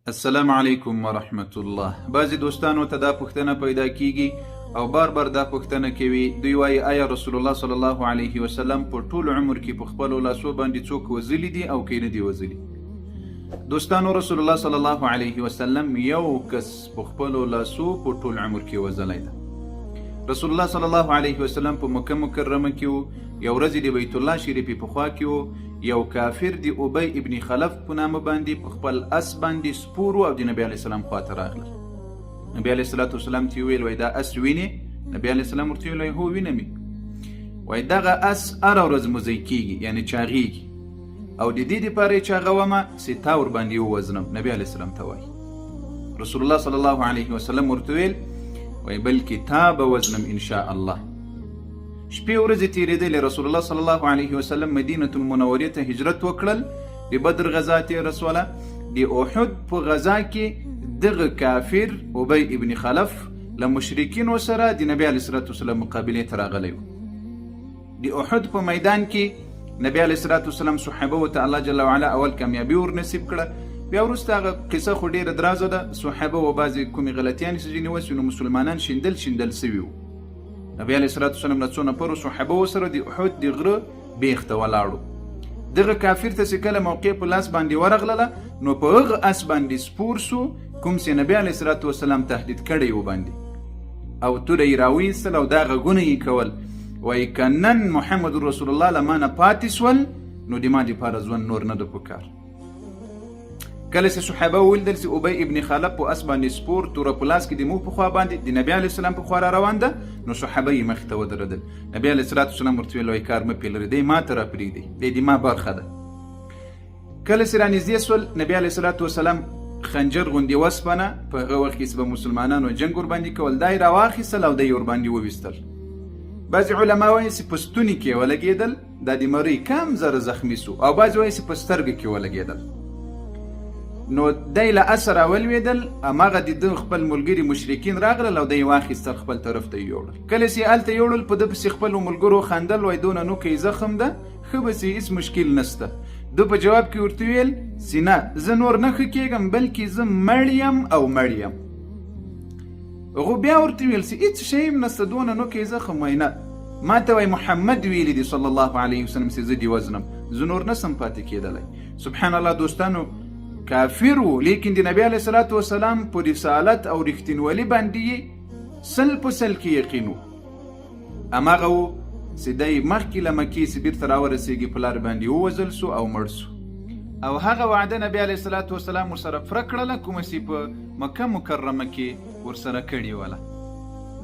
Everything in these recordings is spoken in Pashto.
السلام علیکم ورحمت الله. بعضې دوستانو ته دا پوښتنه پیدا کیږي او بار بار دا پوښتنه کوي، دوی وایي آیا رسول الله صلی الله علیه وسلم په ټول عمر کې په خپلو لاسو باندې څوک وزلي دي او که نه دي وزلي؟ دوستانو، رسول الله صلی الله علیه وسلم یو کس په خپلو لاسو په ټول عمر کې وزلی ده. رسول الله صلی الله علیه وسلم په مکه مکرمه کې و. یو ورځ د بیت الله شریف په خوا کې و، یو کافر د ابی ابن خلف په نامه باندې په خپل اس باندې سپور و او د نبی علیه السلام خواته راغله. نبی علیه السلام ته ویل، وایي دا اس وینې؟ نبی علیه السلام ورته ویل، هو وینم. وایي دغه اس هره ورځ مزی کیږي، یعنی چاغیږي، او د دې دپاره یې چاغومه چې تا ورباندې ووزنم. نبی علیه السلام ته وایي. رسول الله صلی الله علیه وسلم ورته ویل، وایي بلکې تا به وزنم انشاء الله. شپې ورځې تېرېدلې، رسول الله صلی الله علیه وسلم مدینة المنورې ته هجرت وکړل. د بدر غزا تېره رسوله. د احد په غزا کې دغه کافر ابی ابن خلف له مشرکینو سره د نبی علیه السلام مقابلې ته راغلی و. د احد په میدان کې نبی علیه السلام صحابه ته الله جل وعلا اول کامیابي ورنصیب کړه. بیا وروسته هغه قصه خو ډېره درازه ده. صحابه و بعضې کومې غلطیانې چې ځینې وسوي، نو مسلمانان شیندل سوي وو. نبی علیه السلام له څو نفرو صحابه سره د احد د غره بیخ ته ولاړو. دغه کافر ته چې کله موقع په لاس باندې ورغلله، نو په هغه اس باندې سپور سو کوم چې نبی علیه السلام تهدید کړی و باندې، او توره یې راویستل او دا غږونه یې کول، وایي که نن محمد رسول الله له ما نه پاتې سول، نو د ما دپاره ژوند نور نه ده په کار. کله چې صحابه ولیدل چې ابی ابن خلف په اس باندې سپور توره په لاس کې د مو په خوا باندې د نبی علیه السلام په خوا را روان ده، نو صحابه یې مخې ته ودرېدل. نبی علیه السلام ورته ویل، وایي کار مه پرې لرئ، دی ما ته راپرېږدئ، دی د ما برخه ده. کله چې رانږدې سول، نبی علیه السلام خنجر غوندې وسپنه، په هغه وخت کې چې به مسلمانانو جنګ ورباندې کول، دا یې راواخیستل او دی یې ورباندې وویستل. بعضې علما وایي چې په ستوني کې ولګېدل، دا د مرۍ کم زره زخمي سو، او بعضې وایي چې په سترګو کې ولګېدل. نو دی له اسه راولوېدل، هماغه د ده خپل ملګري مشرکین راغلل او دی یې واخیستل، خپل طرف ته یې یوړل. کله چې یې هلته یوړل، په ده پسې خپلو ملګرو خندل، وایي دونه نوکی زخم ده، ښه به سي، هېڅ مشکل نسته. ده په جواب کې ورته ویل چې نه، زه نور نه ښه کېږم، بلکې زه مړ یم او مړ یم. هغو بیا ورته ویل چې هېڅ شی هم نسته، دونه نوکی زخم. وایي نه، ما ته وایي محمد ویلي دي صلی الله علیه وسلم چې زه دې وزنم، زه نور نسم پاتې کېدلی. سبحان الله دوستانو، کافر و، لیکن د نبی علیه السلام په رسالت او رښتینولي باندې سل په سل کې یقین و. هماغه و چې دی مخکې له مکې چې بیرته راورسېږي په لار باندې ووژل سو او مړ سو. او هغه وعده نبی علیه السلام ورسره پوره کړله کومه چې په مکه مکرمه کې ورسره کړې وله.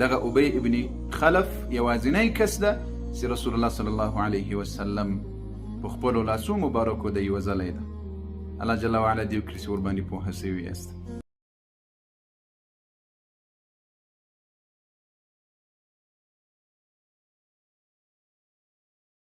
دغه ابی ابن خلف یوازینی کس ده چې رسول الله صلی الله علیه وسلم په خپلو لاسو مبارکو دی وژلی ده. الله جل وعلا دې وکړي چې ورباندې پوهه سوي یاست.